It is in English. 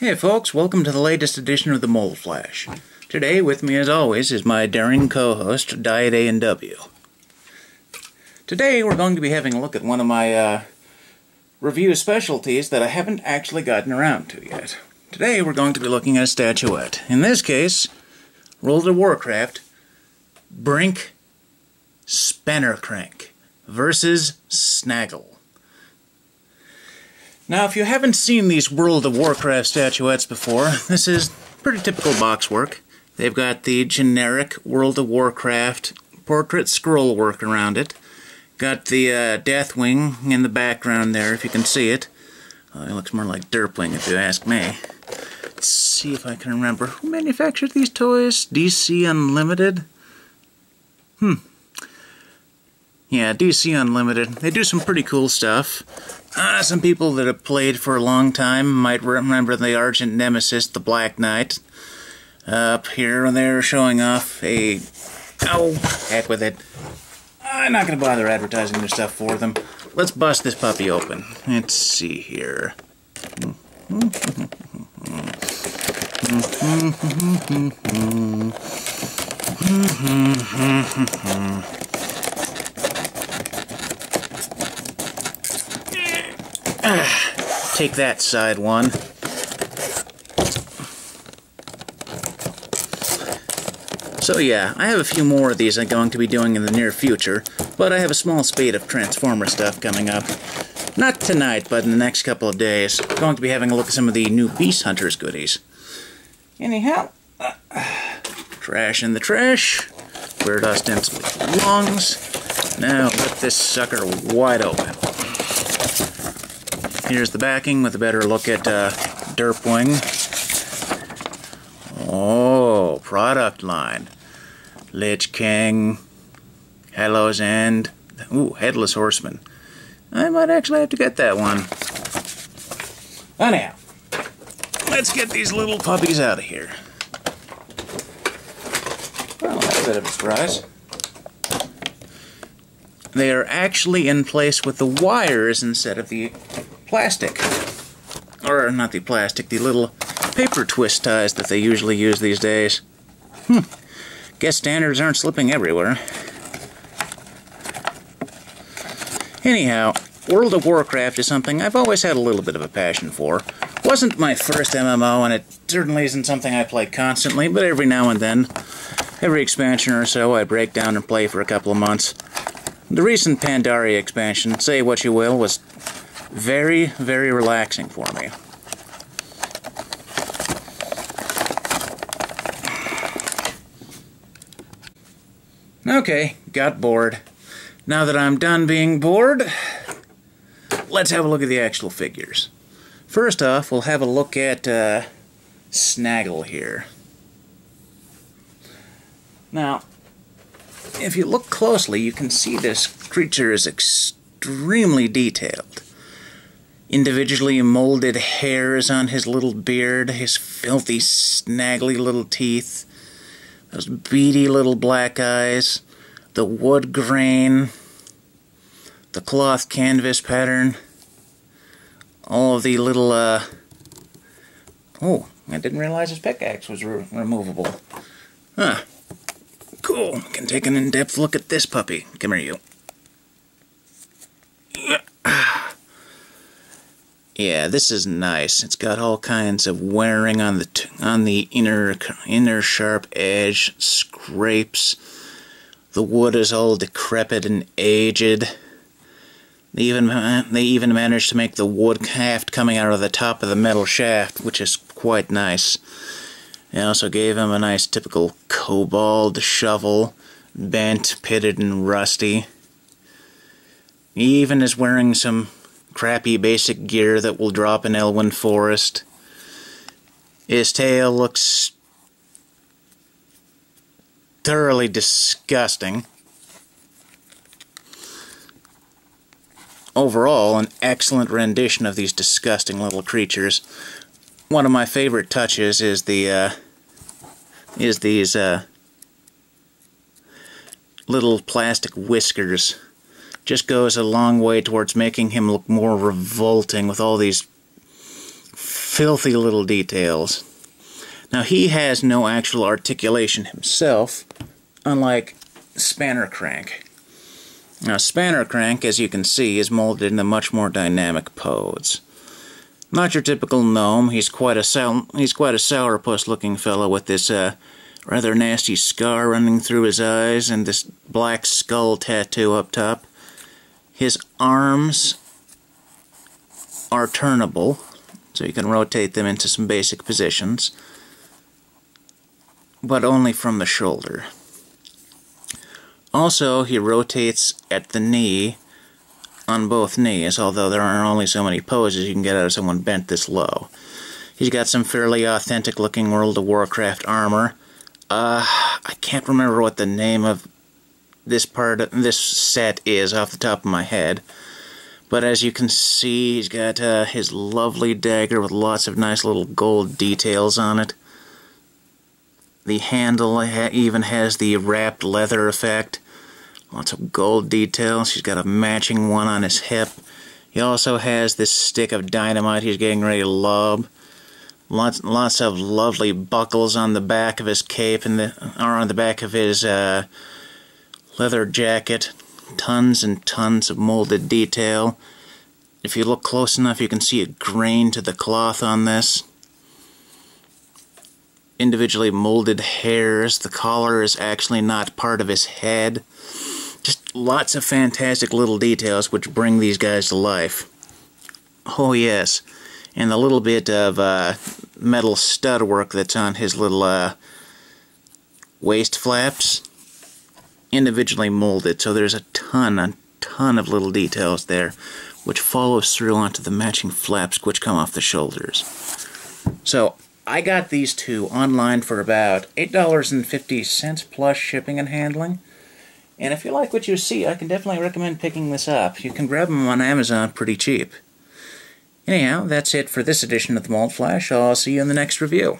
Hey folks, welcome to the latest edition of the Mold Flash. Today with me as always is my daring co-host, Diet A&W. Today we're going to be having a look at one of my review specialties that I haven't actually gotten around to yet. Today we're going to be looking at a statuette. In this case, World of Warcraft, Brink Spannercrank versus Snaggle. Now, if you haven't seen these World of Warcraft statuettes before, this is pretty typical box work. They've got the generic World of Warcraft portrait scroll work around it. Got the Deathwing in the background there, if you can see it. It looks more like Derpwing, if you ask me. Let's see if I can remember. Who manufactured these toys? DC Unlimited? Yeah, DC Unlimited. They do some pretty cool stuff. Some people that have played for a long time might remember the Argent Nemesis, the Black Knight. Up here, they're showing off a... Oh, heck with it. I'm not going to bother advertising their stuff for them. Let's bust this puppy open. Let's see here. Take that, side one. So yeah, I have a few more of these I'm going to be doing in the near future, but I have a small spate of Transformer stuff coming up. Not tonight, but in the next couple of days. I'm going to be having a look at some of the new Beast Hunters goodies. Anyhow, trash in the trash, where it ostensibly belongs. Now let this sucker wide open. Here's the backing with a better look at Derpwing. Oh, product line. Lich King, Hallow's End, ooh, Headless Horseman. I might actually have to get that one. Anyhow, let's get these little puppies out of here. Well, that's a bit of a surprise. They are actually in place with the wires instead of the plastic. Or, not the plastic, the little paper twist ties that they usually use these days. Guess standards aren't slipping everywhere. Anyhow, World of Warcraft is something I've always had a little bit of a passion for. Wasn't my first MMO, and it certainly isn't something I play constantly, but every now and then, every expansion or so, I break down and play for a couple of months. The recent Pandaria expansion, say what you will, was very, very relaxing for me. Okay, got bored. Now that I'm done being bored, let's have a look at the actual figures. First off, we'll have a look at Snaggle here. Now, if you look closely, you can see this creature is extremely detailed. Individually molded hairs on his little beard, his filthy, snaggly little teeth, those beady little black eyes, the wood grain, the cloth canvas pattern, all of the little, oh, I didn't realize his pickaxe was removable. Huh. Cool. Can take an in-depth look at this puppy. Come here, you. Yeah, this is nice. It's got all kinds of wearing on the inner sharp edge, scrapes. The wood is all decrepit and aged. They even managed to make the wood haft coming out of the top of the metal shaft, which is quite nice. They also gave him a nice typical kobold shovel, bent, pitted, and rusty. He even is wearing some crappy basic gear that will drop in Elwyn Forest. His tail looks thoroughly disgusting. Overall, an excellent rendition of these disgusting little creatures. One of my favorite touches is these little plastic whiskers. Just goes a long way towards making him look more revolting with all these filthy little details. Now, he has no actual articulation himself, unlike Spannercrank. Now, Spannercrank, as you can see, is molded in a much more dynamic pose. Not your typical gnome. He's quite a sourpuss-looking fellow with this rather nasty scar running through his eyes and this black skull tattoo up top. His arms are turnable, so you can rotate them into some basic positions, but only from the shoulder. Also, he rotates at the knee on both knees, although there are only so many poses you can get out of someone bent this low. He's got some fairly authentic-looking World of Warcraft armor. I can't remember what the name of this set is off the top of my head, but as you can see, he's got his lovely dagger with lots of nice little gold details on it. The handle even has the wrapped leather effect. Lots of gold details. He's got a matching one on his hip. He also has this stick of dynamite he's getting ready to lob. Lots of lovely buckles on the back of his cape or on the back of his leather jacket. Tons and tons of molded detail. If you look close enough, you can see a grain to the cloth on this. Individually molded hairs. The collar is actually not part of his head. Just lots of fantastic little details which bring these guys to life. Oh yes, and the little bit of metal stud work that's on his little waist flaps, individually molded, so there's a ton of little details there, which follows through onto the matching flaps which come off the shoulders. So, I got these two online for about $8.50 plus shipping and handling. And if you like what you see, I can definitely recommend picking this up. You can grab them on Amazon pretty cheap. Anyhow, that's it for this edition of the Mold Flash. I'll see you in the next review.